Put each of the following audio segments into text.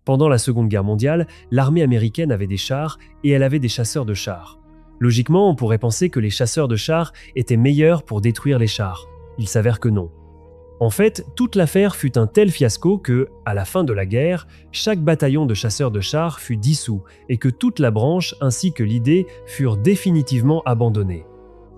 Pendant la Seconde Guerre mondiale, l'armée américaine avait des chars et elle avait des chasseurs de chars. Logiquement, on pourrait penser que les chasseurs de chars étaient meilleurs pour détruire les chars. Il s'avère que non. En fait, toute l'affaire fut un tel fiasco que, à la fin de la guerre, chaque bataillon de chasseurs de chars fut dissous et que toute la branche ainsi que l'idée furent définitivement abandonnées.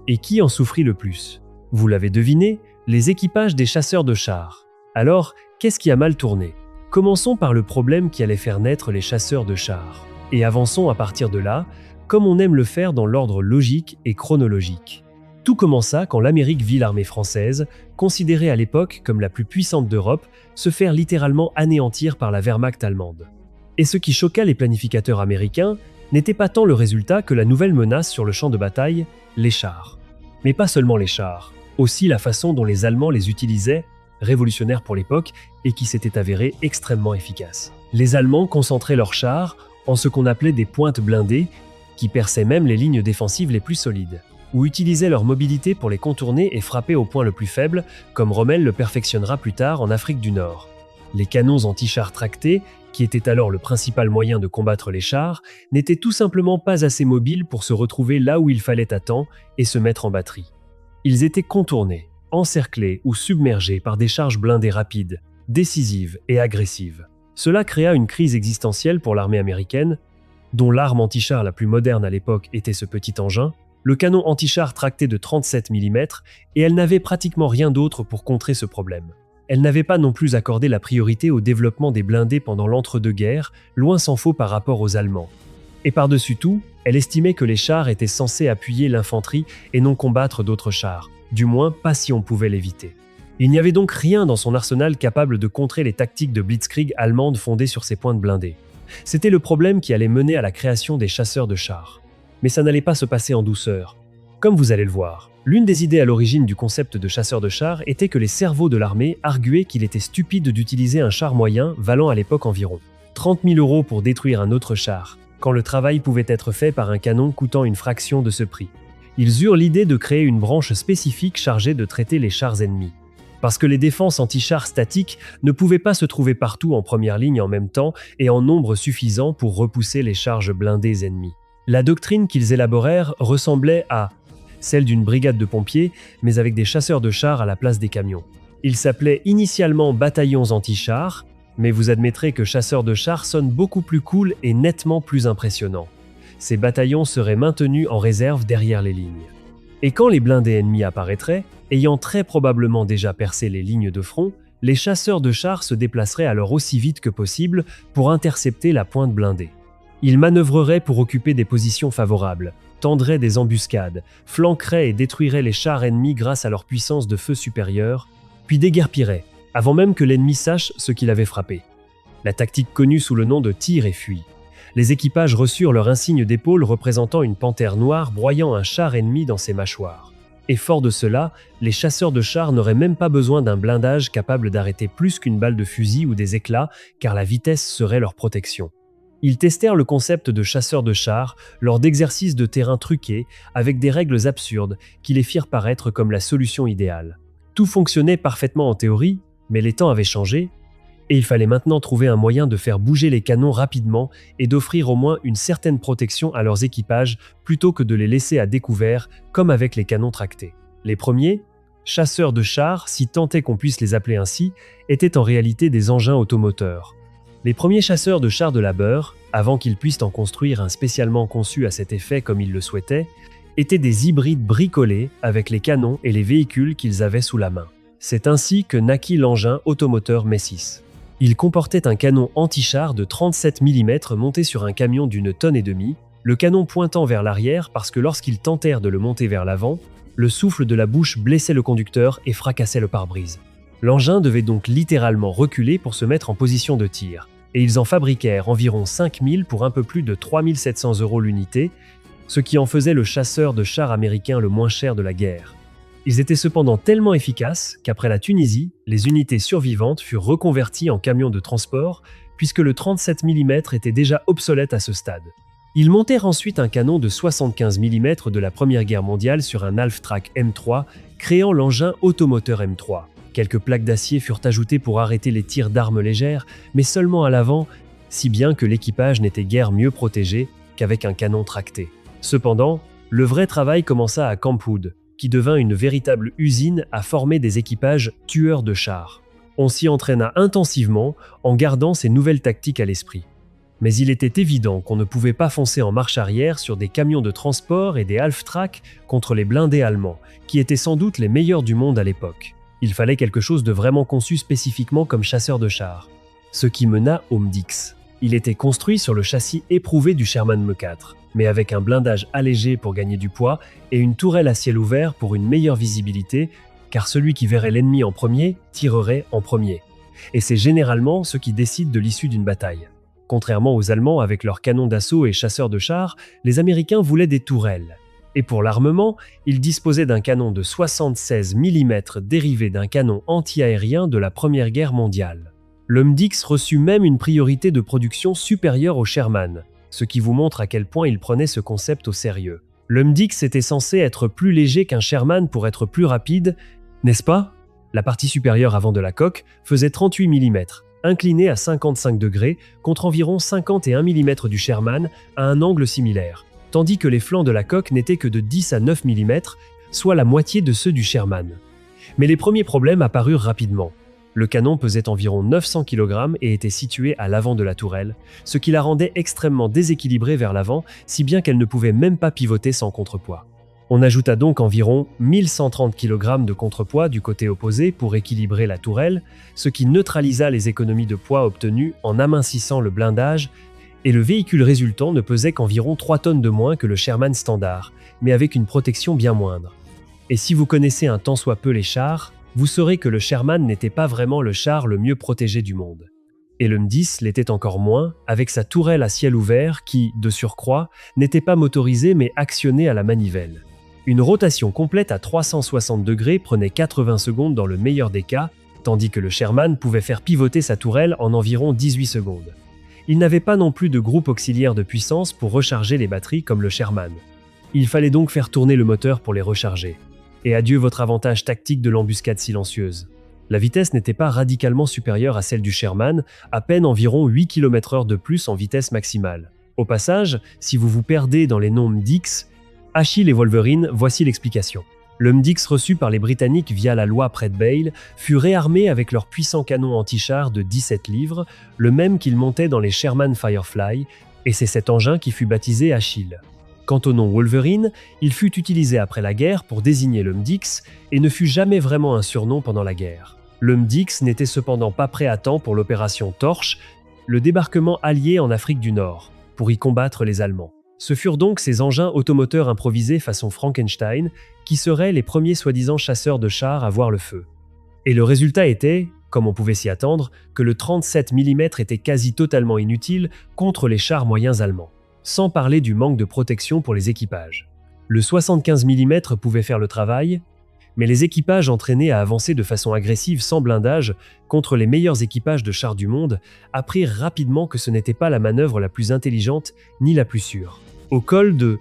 Et qui en souffrit le plus? Vous l'avez deviné, les équipages des chasseurs de chars. Alors, qu'est-ce qui a mal tourné? Commençons par le problème qui allait faire naître les chasseurs de chars. Et avançons à partir de là, comme on aime le faire dans l'ordre logique et chronologique. Tout commença quand l'Amérique vit l'armée française, considérée à l'époque comme la plus puissante d'Europe, se faire littéralement anéantir par la Wehrmacht allemande. Et ce qui choqua les planificateurs américains n'était pas tant le résultat que la nouvelle menace sur le champ de bataille, les chars. Mais pas seulement les chars, aussi la façon dont les Allemands les utilisaient, révolutionnaire pour l'époque et qui s'était avérée extrêmement efficace. Les Allemands concentraient leurs chars en ce qu'on appelait des pointes blindées, qui perçaient même les lignes défensives les plus solides, ou utilisaient leur mobilité pour les contourner et frapper au point le plus faible, comme Rommel le perfectionnera plus tard en Afrique du Nord. Les canons anti-chars tractés, qui étaient alors le principal moyen de combattre les chars, n'étaient tout simplement pas assez mobiles pour se retrouver là où il fallait à temps et se mettre en batterie. Ils étaient contournés, encerclés ou submergés par des charges blindées rapides, décisives et agressives. Cela créa une crise existentielle pour l'armée américaine, dont l'arme anti-char la plus moderne à l'époque était ce petit engin, le canon anti-char tracté de 37 mm, et elle n'avait pratiquement rien d'autre pour contrer ce problème. Elle n'avait pas non plus accordé la priorité au développement des blindés pendant l'entre-deux-guerres, loin s'en faut par rapport aux Allemands. Et par-dessus tout, elle estimait que les chars étaient censés appuyer l'infanterie et non combattre d'autres chars, du moins pas si on pouvait l'éviter. Il n'y avait donc rien dans son arsenal capable de contrer les tactiques de blitzkrieg allemandes fondées sur ces pointes blindées. C'était le problème qui allait mener à la création des chasseurs de chars. Mais ça n'allait pas se passer en douceur. Comme vous allez le voir, l'une des idées à l'origine du concept de chasseur de chars était que les cerveaux de l'armée arguaient qu'il était stupide d'utiliser un char moyen valant à l'époque environ 30 000 € pour détruire un autre char, quand le travail pouvait être fait par un canon coûtant une fraction de ce prix. Ils eurent l'idée de créer une branche spécifique chargée de traiter les chars ennemis. Parce que les défenses anti-chars statiques ne pouvaient pas se trouver partout en première ligne en même temps et en nombre suffisant pour repousser les charges blindées ennemies. La doctrine qu'ils élaborèrent ressemblait à celle d'une brigade de pompiers, mais avec des chasseurs de chars à la place des camions. Ils s'appelaient initialement bataillons anti-chars, mais vous admettrez que chasseurs de chars sonne beaucoup plus cool et nettement plus impressionnant. Ces bataillons seraient maintenus en réserve derrière les lignes. Et quand les blindés ennemis apparaîtraient, ayant très probablement déjà percé les lignes de front, les chasseurs de chars se déplaceraient alors aussi vite que possible pour intercepter la pointe blindée. Ils manœuvreraient pour occuper des positions favorables, tendraient des embuscades, flanqueraient et détruiraient les chars ennemis grâce à leur puissance de feu supérieure, puis déguerpiraient, avant même que l'ennemi sache ce qu'il avait frappé. La tactique connue sous le nom de tir et fuit. Les équipages reçurent leur insigne d'épaule représentant une panthère noire broyant un char ennemi dans ses mâchoires. Et fort de cela, les chasseurs de chars n'auraient même pas besoin d'un blindage capable d'arrêter plus qu'une balle de fusil ou des éclats, car la vitesse serait leur protection. Ils testèrent le concept de chasseurs de chars lors d'exercices de terrain truqués avec des règles absurdes qui les firent paraître comme la solution idéale. Tout fonctionnait parfaitement en théorie, mais les temps avaient changé, et il fallait maintenant trouver un moyen de faire bouger les canons rapidement et d'offrir au moins une certaine protection à leurs équipages plutôt que de les laisser à découvert comme avec les canons tractés. Les premiers, chasseurs de chars, si tant est qu'on puisse les appeler ainsi, étaient en réalité des engins automoteurs. Les premiers chasseurs de chars de labeur, avant qu'ils puissent en construire un spécialement conçu à cet effet comme ils le souhaitaient, étaient des hybrides bricolés avec les canons et les véhicules qu'ils avaient sous la main. C'est ainsi que naquit l'engin automoteur Messis. Il comportait un canon anti-char de 37 mm monté sur un camion d'1,5 tonnes, le canon pointant vers l'arrière parce que lorsqu'ils tentèrent de le monter vers l'avant, le souffle de la bouche blessait le conducteur et fracassait le pare-brise. L'engin devait donc littéralement reculer pour se mettre en position de tir, et ils en fabriquèrent environ 5000 pour un peu plus de 3 700 € l'unité, ce qui en faisait le chasseur de chars américain le moins cher de la guerre. Ils étaient cependant tellement efficaces qu'après la Tunisie, les unités survivantes furent reconverties en camions de transport puisque le 37 mm était déjà obsolète à ce stade. Ils montèrent ensuite un canon de 75 mm de la Première Guerre mondiale sur un Half-Track M3, créant l'engin automoteur M3. Quelques plaques d'acier furent ajoutées pour arrêter les tirs d'armes légères, mais seulement à l'avant, si bien que l'équipage n'était guère mieux protégé qu'avec un canon tracté. Cependant, le vrai travail commença à Camp Hood, qui devint une véritable usine à former des équipages tueurs de chars. On s'y entraîna intensivement en gardant ces nouvelles tactiques à l'esprit. Mais il était évident qu'on ne pouvait pas foncer en marche arrière sur des camions de transport et des half-track contre les blindés allemands, qui étaient sans doute les meilleurs du monde à l'époque. Il fallait quelque chose de vraiment conçu spécifiquement comme chasseur de chars. Ce qui mena au MDix. Il était construit sur le châssis éprouvé du Sherman M4, mais avec un blindage allégé pour gagner du poids et une tourelle à ciel ouvert pour une meilleure visibilité, car celui qui verrait l'ennemi en premier tirerait en premier. Et c'est généralement ce qui décide de l'issue d'une bataille. Contrairement aux Allemands avec leurs canons d'assaut et chasseurs de chars, les Américains voulaient des tourelles. Et pour l'armement, ils disposaient d'un canon de 76 mm dérivé d'un canon anti-aérien de la Première Guerre mondiale. Le MDix reçut même une priorité de production supérieure au Sherman, ce qui vous montre à quel point il prenait ce concept au sérieux. Le MDix était censé être plus léger qu'un Sherman pour être plus rapide, n'est-ce pas? La partie supérieure avant de la coque faisait 38 mm, inclinée à 55 degrés contre environ 51 mm du Sherman à un angle similaire, tandis que les flancs de la coque n'étaient que de 10 à 9 mm, soit la moitié de ceux du Sherman. Mais les premiers problèmes apparurent rapidement. Le canon pesait environ 900 kg et était situé à l'avant de la tourelle, ce qui la rendait extrêmement déséquilibrée vers l'avant, si bien qu'elle ne pouvait même pas pivoter sans contrepoids. On ajouta donc environ 1130 kg de contrepoids du côté opposé pour équilibrer la tourelle, ce qui neutralisa les économies de poids obtenues en amincissant le blindage, et le véhicule résultant ne pesait qu'environ 3 tonnes de moins que le Sherman standard, mais avec une protection bien moindre. Et si vous connaissez un tant soit peu les chars, vous saurez que le Sherman n'était pas vraiment le char le mieux protégé du monde. Et le MDix l'était encore moins, avec sa tourelle à ciel ouvert qui, de surcroît, n'était pas motorisée mais actionnée à la manivelle. Une rotation complète à 360 degrés prenait 80 secondes dans le meilleur des cas, tandis que le Sherman pouvait faire pivoter sa tourelle en environ 18 secondes. Il n'avait pas non plus de groupe auxiliaire de puissance pour recharger les batteries comme le Sherman. Il fallait donc faire tourner le moteur pour les recharger. Et adieu votre avantage tactique de l'embuscade silencieuse. La vitesse n'était pas radicalement supérieure à celle du Sherman, à peine environ 8 km/h de plus en vitesse maximale. Au passage, si vous vous perdez dans les noms MDix, Achille et Wolverine, voici l'explication. Le MDix reçu par les Britanniques via la loi Pratt-Bale fut réarmé avec leur puissant canon anti-char de 17 livres, le même qu'ils montaient dans les Sherman Firefly, et c'est cet engin qui fut baptisé Achille. Quant au nom Wolverine, il fut utilisé après la guerre pour désigner le MDix et ne fut jamais vraiment un surnom pendant la guerre. Le MDix n'était cependant pas prêt à temps pour l'opération Torche, le débarquement allié en Afrique du Nord, pour y combattre les Allemands. Ce furent donc ces engins automoteurs improvisés façon Frankenstein qui seraient les premiers soi-disant chasseurs de chars à voir le feu. Et le résultat était, comme on pouvait s'y attendre, que le 37 mm était quasi totalement inutile contre les chars moyens allemands. Sans parler du manque de protection pour les équipages. Le 75 mm pouvait faire le travail, mais les équipages entraînés à avancer de façon agressive sans blindage contre les meilleurs équipages de chars du monde apprirent rapidement que ce n'était pas la manœuvre la plus intelligente ni la plus sûre. Au col de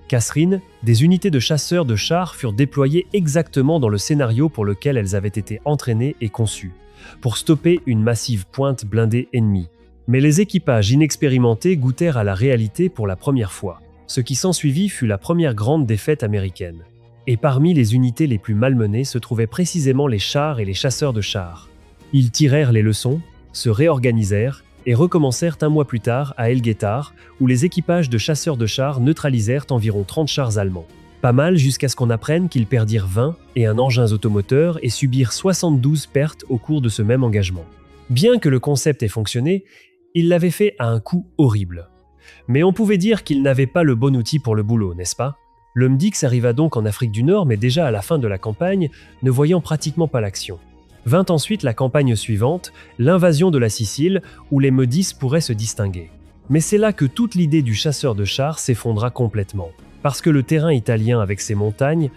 Kasserine, des unités de chasseurs de chars furent déployées exactement dans le scénario pour lequel elles avaient été entraînées et conçues, pour stopper une massive pointe blindée ennemie. Mais les équipages inexpérimentés goûtèrent à la réalité pour la première fois. Ce qui s'ensuivit fut la première grande défaite américaine. Et parmi les unités les plus malmenées se trouvaient précisément les chars et les chasseurs de chars. Ils tirèrent les leçons, se réorganisèrent et recommencèrent un mois plus tard à El Guettar, où les équipages de chasseurs de chars neutralisèrent environ 30 chars allemands. Pas mal jusqu'à ce qu'on apprenne qu'ils perdirent 20 et un engin automoteur et subirent 72 pertes au cours de ce même engagement. Bien que le concept ait fonctionné, il l'avait fait à un coût horrible. Mais on pouvait dire qu'il n'avait pas le bon outil pour le boulot, n'est-ce pas? Le MDix arriva donc en Afrique du Nord, mais déjà à la fin de la campagne, ne voyant pratiquement pas l'action. Vint ensuite la campagne suivante, l'invasion de la Sicile, où les M10 pourraient se distinguer. Mais c'est là que toute l'idée du chasseur de chars s'effondra complètement. Parce que le terrain italien avec ses montagnes,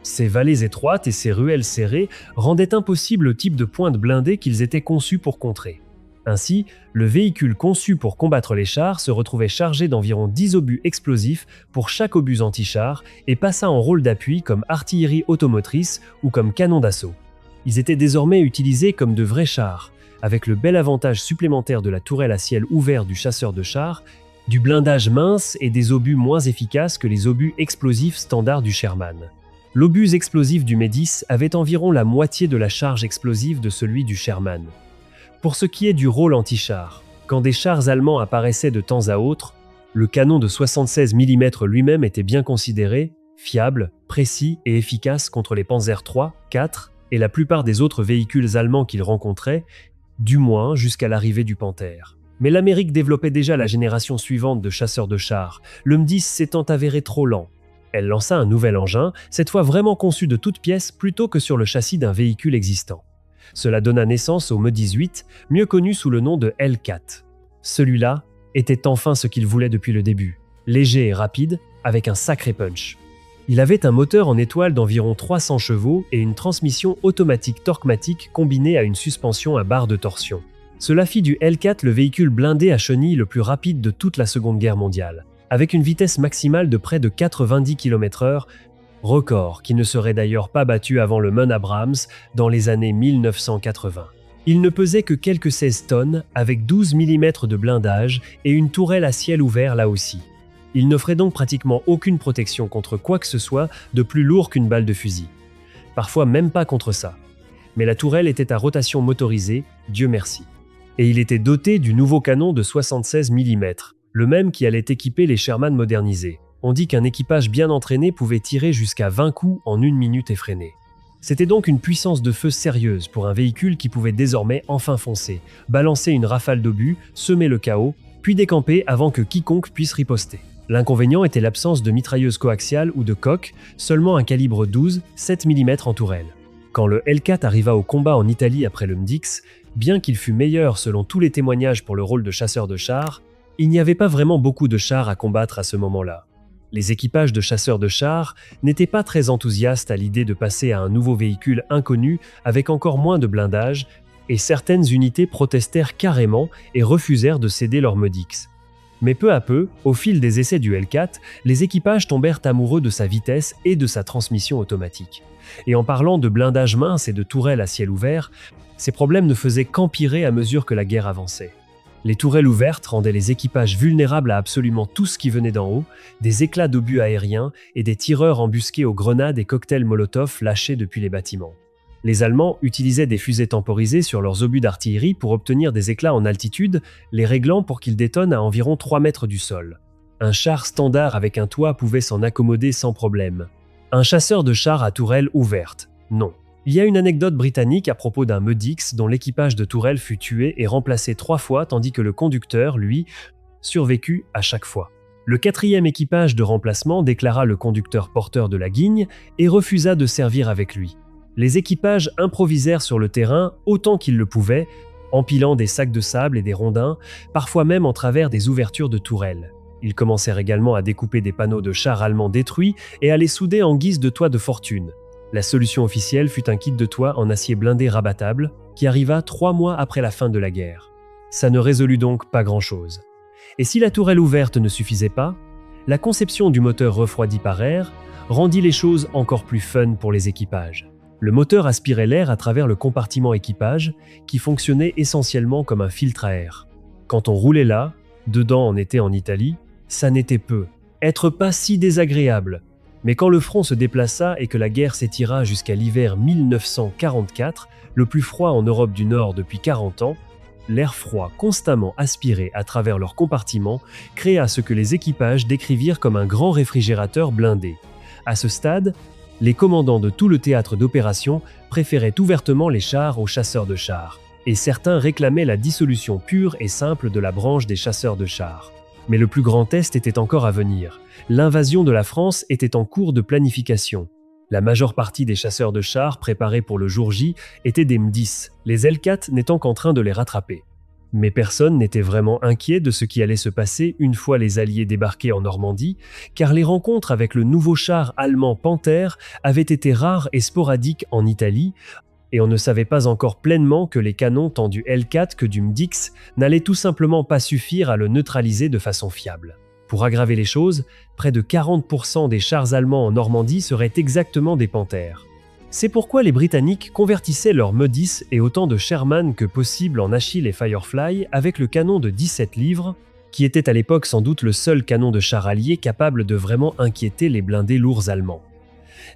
ses vallées étroites et ses ruelles serrées rendaient impossible le type de pointe blindée qu'ils étaient conçus pour contrer. Ainsi, le véhicule conçu pour combattre les chars se retrouvait chargé d'environ 10 obus explosifs pour chaque obus anti-char et passa en rôle d'appui comme artillerie automotrice ou comme canon d'assaut. Ils étaient désormais utilisés comme de vrais chars, avec le bel avantage supplémentaire de la tourelle à ciel ouvert du chasseur de chars, du blindage mince et des obus moins efficaces que les obus explosifs standards du Sherman. L'obus explosif du Médis avait environ la moitié de la charge explosive de celui du Sherman. Pour ce qui est du rôle anti-char, quand des chars allemands apparaissaient de temps à autre, le canon de 76 mm lui-même était bien considéré, fiable, précis et efficace contre les Panzer III, IV et la plupart des autres véhicules allemands qu'il rencontrait, du moins jusqu'à l'arrivée du Panther. Mais l'Amérique développait déjà la génération suivante de chasseurs de chars, le M10 s'étant avéré trop lent. Elle lança un nouvel engin, cette fois vraiment conçu de toutes pièces plutôt que sur le châssis d'un véhicule existant. Cela donna naissance au Me-18, mieux connu sous le nom de L4. Celui-là était enfin ce qu'il voulait depuis le début, léger et rapide, avec un sacré punch. Il avait un moteur en étoile d'environ 300 chevaux et une transmission automatique torquematique combinée à une suspension à barre de torsion. Cela fit du L4 le véhicule blindé à chenilles le plus rapide de toute la Seconde Guerre mondiale, avec une vitesse maximale de près de 90 km/h, record qui ne serait d'ailleurs pas battu avant le MUN Abrams dans les années 1980. Il ne pesait que quelques 16 tonnes, avec 12 mm de blindage et une tourelle à ciel ouvert là aussi. Il n'offrait donc pratiquement aucune protection contre quoi que ce soit de plus lourd qu'une balle de fusil. Parfois même pas contre ça. Mais la tourelle était à rotation motorisée, Dieu merci. Et il était doté du nouveau canon de 76 mm, le même qui allait équiper les Sherman modernisés. On dit qu'un équipage bien entraîné pouvait tirer jusqu'à 20 coups en 1 minute effrénée. C'était donc une puissance de feu sérieuse pour un véhicule qui pouvait désormais enfin foncer, balancer une rafale d'obus, semer le chaos, puis décamper avant que quiconque puisse riposter. L'inconvénient était l'absence de mitrailleuse coaxiale ou de coque, seulement un calibre 12, 7 mm en tourelle. Quand le L4 arriva au combat en Italie après le MDX, bien qu'il fût meilleur selon tous les témoignages pour le rôle de chasseur de chars, il n'y avait pas vraiment beaucoup de chars à combattre à ce moment-là. Les équipages de chasseurs de chars n'étaient pas très enthousiastes à l'idée de passer à un nouveau véhicule inconnu avec encore moins de blindage, et certaines unités protestèrent carrément et refusèrent de céder leur MDX. Mais peu à peu, au fil des essais du L4, les équipages tombèrent amoureux de sa vitesse et de sa transmission automatique. Et en parlant de blindage mince et de tourelles à ciel ouvert, ces problèmes ne faisaient qu'empirer à mesure que la guerre avançait. Les tourelles ouvertes rendaient les équipages vulnérables à absolument tout ce qui venait d'en haut, des éclats d'obus aériens et des tireurs embusqués aux grenades et cocktails Molotov lâchés depuis les bâtiments. Les Allemands utilisaient des fusées temporisées sur leurs obus d'artillerie pour obtenir des éclats en altitude, les réglant pour qu'ils détonnent à environ 3 mètres du sol. Un char standard avec un toit pouvait s'en accommoder sans problème. Un chasseur de chars à tourelle ouverte, non. Il y a une anecdote britannique à propos d'un MDX dont l'équipage de tourelle fut tué et remplacé 3 fois tandis que le conducteur, lui, survécut à chaque fois. Le 4e équipage de remplacement déclara le conducteur porteur de la guigne et refusa de servir avec lui. Les équipages improvisèrent sur le terrain autant qu'ils le pouvaient, empilant des sacs de sable et des rondins, parfois même en travers des ouvertures de tourelles. Ils commencèrent également à découper des panneaux de chars allemands détruits et à les souder en guise de toit de fortune. La solution officielle fut un kit de toit en acier blindé rabattable qui arriva 3 mois après la fin de la guerre. Ça ne résolut donc pas grand-chose. Et si la tourelle ouverte ne suffisait pas, la conception du moteur refroidi par air rendit les choses encore plus fun pour les équipages. Le moteur aspirait l'air à travers le compartiment équipage qui fonctionnait essentiellement comme un filtre à air. Quand on roulait là, dedans on était en Italie, ça n'était peu. Être pas si désagréable. Mais quand le front se déplaça et que la guerre s'étira jusqu'à l'hiver 1944, le plus froid en Europe du Nord depuis 40 ans, l'air froid constamment aspiré à travers leurs compartiments créa ce que les équipages décrivirent comme un grand réfrigérateur blindé. À ce stade, les commandants de tout le théâtre d'opération préféraient ouvertement les chars aux chasseurs de chars, et certains réclamaient la dissolution pure et simple de la branche des chasseurs de chars. Mais le plus grand test était encore à venir. L'invasion de la France était en cours de planification. La majeure partie des chasseurs de chars préparés pour le jour J étaient des M10, les L4 n'étant qu'en train de les rattraper. Mais personne n'était vraiment inquiet de ce qui allait se passer une fois les Alliés débarqués en Normandie, car les rencontres avec le nouveau char allemand Panther avaient été rares et sporadiques en Italie, et on ne savait pas encore pleinement que les canons tant du L4 que du MDX n'allaient tout simplement pas suffire à le neutraliser de façon fiable. Pour aggraver les choses, près de 40% des chars allemands en Normandie seraient exactement des Panthers. C'est pourquoi les Britanniques convertissaient leurs Modis et autant de Sherman que possible en Achilles et Firefly avec le canon de 17 livres, qui était à l'époque sans doute le seul canon de char allié capable de vraiment inquiéter les blindés lourds allemands.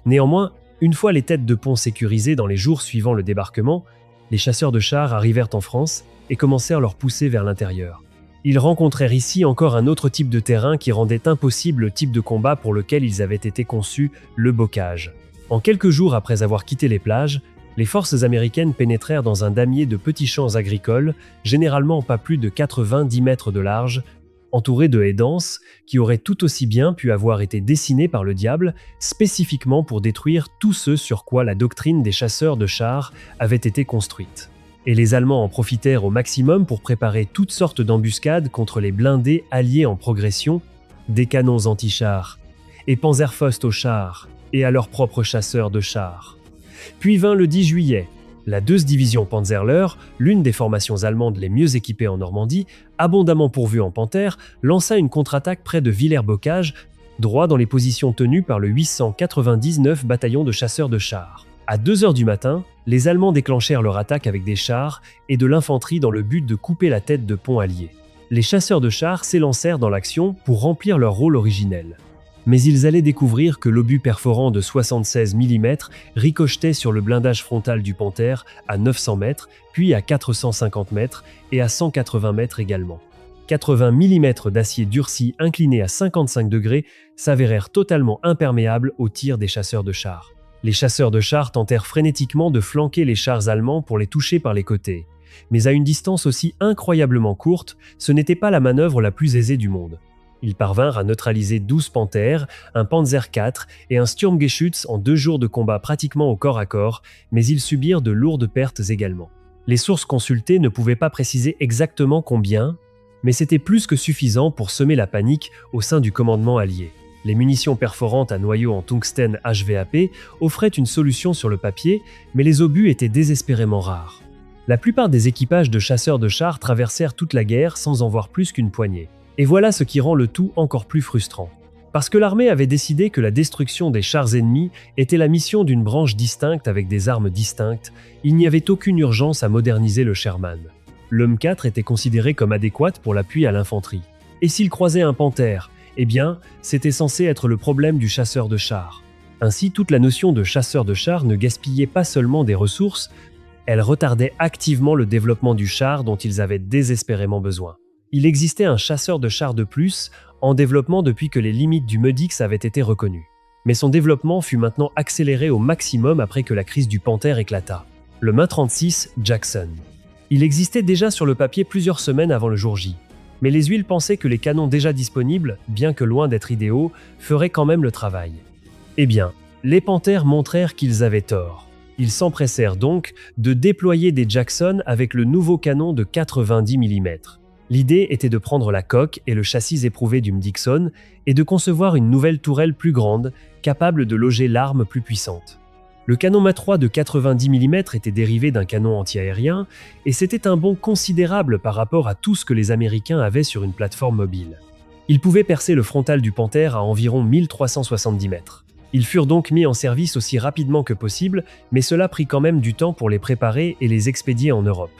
Néanmoins, une fois les têtes de pont sécurisées dans les jours suivant le débarquement, les chasseurs de chars arrivèrent en France et commencèrent leur poussée vers l'intérieur. Ils rencontrèrent ici encore un autre type de terrain qui rendait impossible le type de combat pour lequel ils avaient été conçus, le bocage. En quelques jours après avoir quitté les plages, les forces américaines pénétrèrent dans un damier de petits champs agricoles, généralement pas plus de 90 mètres de large, entourés de haies denses, qui auraient tout aussi bien pu avoir été dessinés par le diable, spécifiquement pour détruire tout ce sur quoi la doctrine des chasseurs de chars avait été construite. Et les Allemands en profitèrent au maximum pour préparer toutes sortes d'embuscades contre les blindés alliés en progression, des canons anti-chars, et Panzerfaust aux chars, et à leurs propres chasseurs de chars. Puis vint le 10 juillet. La 2e division Panzerlehr, l'une des formations allemandes les mieux équipées en Normandie, abondamment pourvue en panthères, lança une contre-attaque près de Villers-Bocage, droit dans les positions tenues par le 899 bataillon de chasseurs de chars. À 2 heures du matin, les Allemands déclenchèrent leur attaque avec des chars et de l'infanterie dans le but de couper la tête de pont allié. Les chasseurs de chars s'élancèrent dans l'action pour remplir leur rôle originel. Mais ils allaient découvrir que l'obus perforant de 76 mm ricochetait sur le blindage frontal du Panthère à 900 mètres, puis à 450 mètres et à 180 mètres également. 80 mm d'acier durci incliné à 55 degrés s'avérèrent totalement imperméables aux tirs des chasseurs de chars. Les chasseurs de chars tentèrent frénétiquement de flanquer les chars allemands pour les toucher par les côtés. Mais à une distance aussi incroyablement courte, ce n'était pas la manœuvre la plus aisée du monde. Ils parvinrent à neutraliser 12 Panthères, un Panzer IV et un Sturmgeschütz en 2 jours de combat pratiquement au corps à corps, mais ils subirent de lourdes pertes également. Les sources consultées ne pouvaient pas préciser exactement combien, mais c'était plus que suffisant pour semer la panique au sein du commandement allié. Les munitions perforantes à noyau en tungstène HVAP offraient une solution sur le papier, mais les obus étaient désespérément rares. La plupart des équipages de chasseurs de chars traversèrent toute la guerre sans en voir plus qu'une poignée. Et voilà ce qui rend le tout encore plus frustrant. Parce que l'armée avait décidé que la destruction des chars ennemis était la mission d'une branche distincte avec des armes distinctes, il n'y avait aucune urgence à moderniser le Sherman. Le M4 était considéré comme adéquat pour l'appui à l'infanterie. Et s'il croisait un panthère, eh bien, c'était censé être le problème du chasseur de chars. Ainsi, toute la notion de chasseur de chars ne gaspillait pas seulement des ressources, elle retardait activement le développement du char dont ils avaient désespérément besoin. Il existait un chasseur de chars de plus, en développement depuis que les limites du Medix avaient été reconnues. Mais son développement fut maintenant accéléré au maximum après que la crise du Panthère éclata. Le MAIN 36 Jackson. Il existait déjà sur le papier plusieurs semaines avant le jour J. Mais les huiles pensaient que les canons déjà disponibles, bien que loin d'être idéaux, feraient quand même le travail. Eh bien, les Panthères montrèrent qu'ils avaient tort. Ils s'empressèrent donc de déployer des Jackson avec le nouveau canon de 90 mm. L'idée était de prendre la coque et le châssis éprouvé du Dixon et de concevoir une nouvelle tourelle plus grande, capable de loger l'arme plus puissante. Le canon Mach 3 de 90 mm était dérivé d'un canon antiaérien et c'était un bond considérable par rapport à tout ce que les Américains avaient sur une plateforme mobile. Il pouvait percer le frontal du Panthère à environ 1370 mètres. Ils furent donc mis en service aussi rapidement que possible, mais cela prit quand même du temps pour les préparer et les expédier en Europe.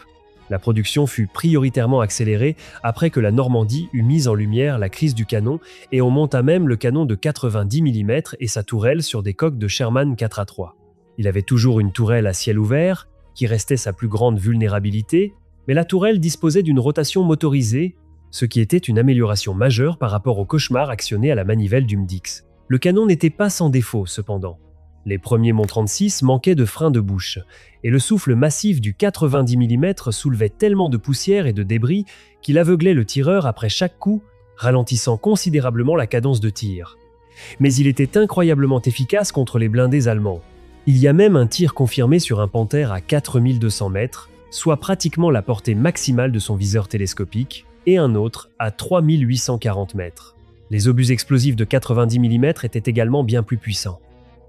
La production fut prioritairement accélérée après que la Normandie eut mis en lumière la crise du canon et on monta même le canon de 90 mm et sa tourelle sur des coques de Sherman 4A3. Il avait toujours une tourelle à ciel ouvert, qui restait sa plus grande vulnérabilité, mais la tourelle disposait d'une rotation motorisée, ce qui était une amélioration majeure par rapport au cauchemar actionné à la manivelle du MDX. Le canon n'était pas sans défaut cependant. Les premiers Mon 36 manquaient de frein de bouche, et le souffle massif du 90 mm soulevait tellement de poussière et de débris qu'il aveuglait le tireur après chaque coup, ralentissant considérablement la cadence de tir. Mais il était incroyablement efficace contre les blindés allemands. Il y a même un tir confirmé sur un Panthère à 4200 mètres, soit pratiquement la portée maximale de son viseur télescopique, et un autre à 3840 mètres. Les obus explosifs de 90 mm étaient également bien plus puissants.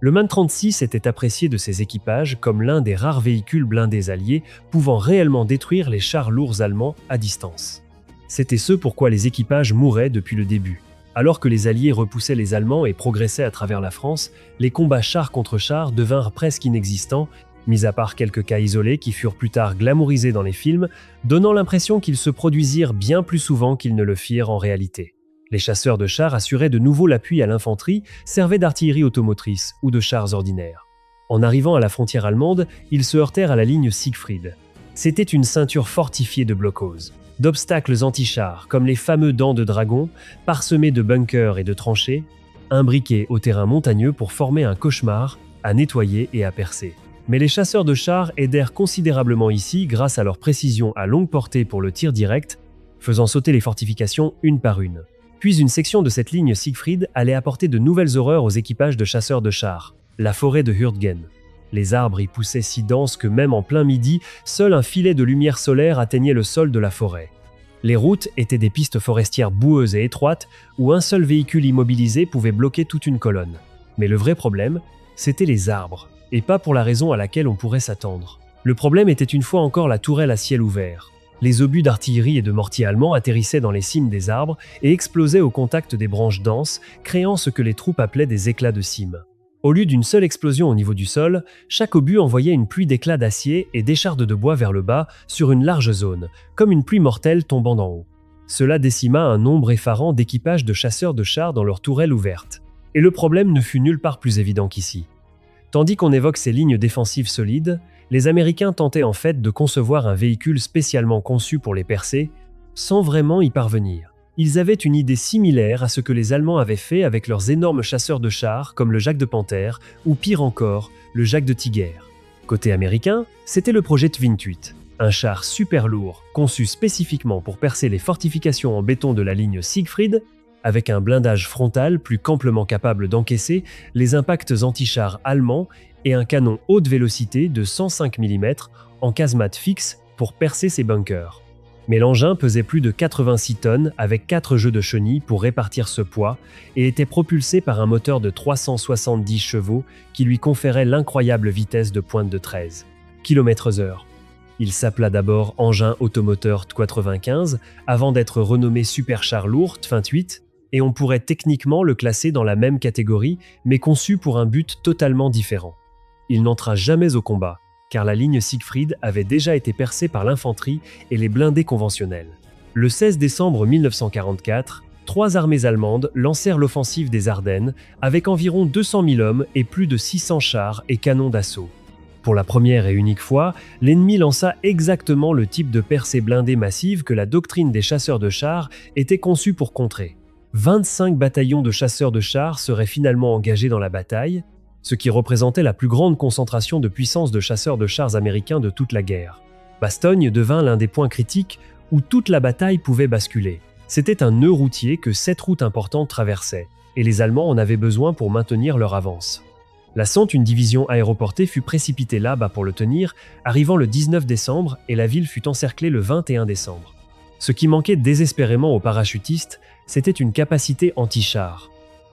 Le MAIN 36 était apprécié de ses équipages comme l'un des rares véhicules blindés alliés pouvant réellement détruire les chars lourds allemands à distance. C'était ce pourquoi les équipages mouraient depuis le début. Alors que les Alliés repoussaient les Allemands et progressaient à travers la France, les combats char contre char devinrent presque inexistants, mis à part quelques cas isolés qui furent plus tard glamourisés dans les films, donnant l'impression qu'ils se produisirent bien plus souvent qu'ils ne le firent en réalité. Les chasseurs de chars assuraient de nouveau l'appui à l'infanterie, servaient d'artillerie automotrice ou de chars ordinaires. En arrivant à la frontière allemande, ils se heurtèrent à la ligne Siegfried. C'était une ceinture fortifiée de blockhaus, d'obstacles anti-chars comme les fameux dents de dragon, parsemés de bunkers et de tranchées, imbriqués au terrain montagneux pour former un cauchemar à nettoyer et à percer. Mais les chasseurs de chars aidèrent considérablement ici grâce à leur précision à longue portée pour le tir direct, faisant sauter les fortifications une par une. Puis une section de cette ligne Siegfried allait apporter de nouvelles horreurs aux équipages de chasseurs de chars, la forêt de Hürtgen. Les arbres y poussaient si denses que même en plein midi, seul un filet de lumière solaire atteignait le sol de la forêt. Les routes étaient des pistes forestières boueuses et étroites où un seul véhicule immobilisé pouvait bloquer toute une colonne. Mais le vrai problème, c'était les arbres, et pas pour la raison à laquelle on pourrait s'attendre. Le problème était une fois encore la tourelle à ciel ouvert. Les obus d'artillerie et de mortiers allemands atterrissaient dans les cimes des arbres et explosaient au contact des branches denses, créant ce que les troupes appelaient des éclats de cime. Au lieu d'une seule explosion au niveau du sol, chaque obus envoyait une pluie d'éclats d'acier et d'échardes de bois vers le bas sur une large zone, comme une pluie mortelle tombant d'en haut. Cela décima un nombre effarant d'équipages de chasseurs de chars dans leurs tourelles ouvertes. Et le problème ne fut nulle part plus évident qu'ici. Tandis qu'on évoque ces lignes défensives solides, les Américains tentaient en fait de concevoir un véhicule spécialement conçu pour les percer, sans vraiment y parvenir. Ils avaient une idée similaire à ce que les Allemands avaient fait avec leurs énormes chasseurs de chars comme le Jacques de Panthère ou pire encore, le Jacques de Tiger. Côté américain, c'était le projet Twin Tuit, un char super lourd conçu spécifiquement pour percer les fortifications en béton de la ligne Siegfried, avec un blindage frontal plus qu'amplement capable d'encaisser les impacts anti-chars allemands et un canon haute vélocité de 105 mm en casemate fixe pour percer ses bunkers. Mais l'engin pesait plus de 86 tonnes avec 4 jeux de chenilles pour répartir ce poids et était propulsé par un moteur de 370 chevaux qui lui conférait l'incroyable vitesse de pointe de 13 km/h. Il s'appela d'abord engin automoteur T95 avant d'être renommé superchar lourd T28 et on pourrait techniquement le classer dans la même catégorie mais conçu pour un but totalement différent. Il n'entra jamais au combat, car la ligne Siegfried avait déjà été percée par l'infanterie et les blindés conventionnels. Le 16 décembre 1944, 3 armées allemandes lancèrent l'offensive des Ardennes avec environ 200 000 hommes et plus de 600 chars et canons d'assaut. Pour la première et unique fois, l'ennemi lança exactement le type de percée blindée massive que la doctrine des chasseurs de chars était conçue pour contrer. 25 bataillons de chasseurs de chars seraient finalement engagés dans la bataille, ce qui représentait la plus grande concentration de puissance de chasseurs de chars américains de toute la guerre. Bastogne devint l'un des points critiques où toute la bataille pouvait basculer. C'était un nœud routier que 7 routes importantes traversaient, et les Allemands en avaient besoin pour maintenir leur avance. La Sente, une division aéroportée, fut précipitée là-bas pour le tenir, arrivant le 19 décembre et la ville fut encerclée le 21 décembre. Ce qui manquait désespérément aux parachutistes, c'était une capacité anti-char.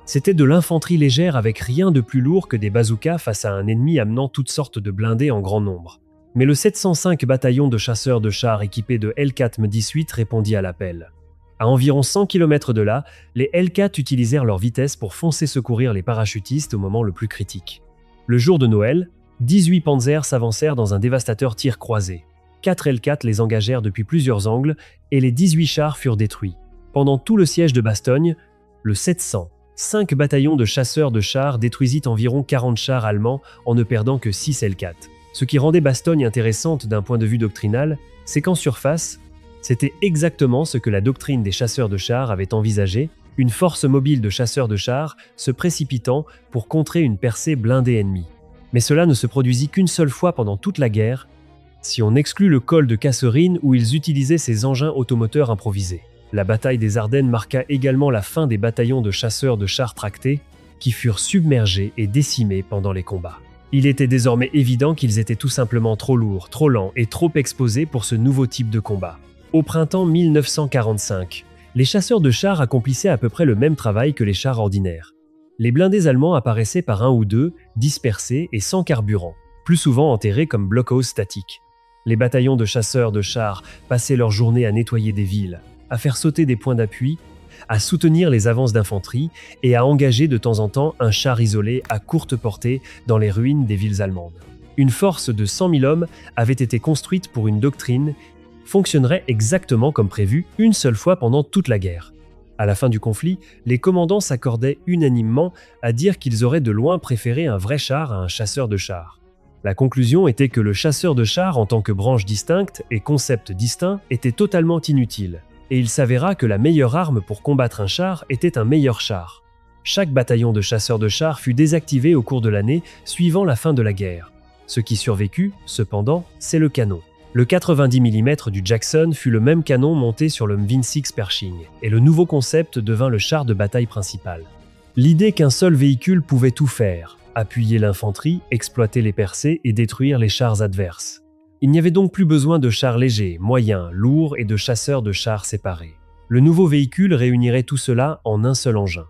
C'était de l'infanterie légère avec rien de plus lourd que des bazookas face à un ennemi amenant toutes sortes de blindés en grand nombre. Mais le 705 bataillon de chasseurs de chars équipés de L4M18 répondit à l'appel. À environ 100 km de là, les L4 utilisèrent leur vitesse pour foncer secourir les parachutistes au moment le plus critique. Le jour de Noël, 18 panzers s'avancèrent dans un dévastateur tir croisé. 4 L4 les engagèrent depuis plusieurs angles et les 18 chars furent détruits. Pendant tout le siège de Bastogne, le 705 bataillons de chasseurs de chars détruisit environ 40 chars allemands en ne perdant que 6 L4. Ce qui rendait Bastogne intéressante d'un point de vue doctrinal, c'est qu'en surface, c'était exactement ce que la doctrine des chasseurs de chars avait envisagé, une force mobile de chasseurs de chars se précipitant pour contrer une percée blindée ennemie. Mais cela ne se produisit qu'une seule fois pendant toute la guerre, si on exclut le col de Kasserine où ils utilisaient ces engins automoteurs improvisés. La bataille des Ardennes marqua également la fin des bataillons de chasseurs de chars tractés qui furent submergés et décimés pendant les combats. Il était désormais évident qu'ils étaient tout simplement trop lourds, trop lents et trop exposés pour ce nouveau type de combat. Au printemps 1945, les chasseurs de chars accomplissaient à peu près le même travail que les chars ordinaires. Les blindés allemands apparaissaient par un ou deux, dispersés et sans carburant, plus souvent enterrés comme blockhaus statiques. Les bataillons de chasseurs de chars passaient leur journée à nettoyer des villes, à faire sauter des points d'appui, à soutenir les avances d'infanterie et à engager de temps en temps un char isolé à courte portée dans les ruines des villes allemandes. Une force de 100 000 hommes avait été construite pour une doctrine fonctionnerait exactement comme prévu une seule fois pendant toute la guerre. À la fin du conflit, les commandants s'accordaient unanimement à dire qu'ils auraient de loin préféré un vrai char à un chasseur de chars. La conclusion était que le chasseur de chars en tant que branche distincte et concept distinct était totalement inutile, et il s'avéra que la meilleure arme pour combattre un char était un meilleur char. Chaque bataillon de chasseurs de chars fut désactivé au cours de l'année suivant la fin de la guerre. Ce qui survécut, cependant, c'est le canon. Le 90 mm du Jackson fut le même canon monté sur le MV6 Pershing, et le nouveau concept devint le char de bataille principal. L'idée qu'un seul véhicule pouvait tout faire, appuyer l'infanterie, exploiter les percées et détruire les chars adverses. Il n'y avait donc plus besoin de chars légers, moyens, lourds et de chasseurs de chars séparés. Le nouveau véhicule réunirait tout cela en un seul engin.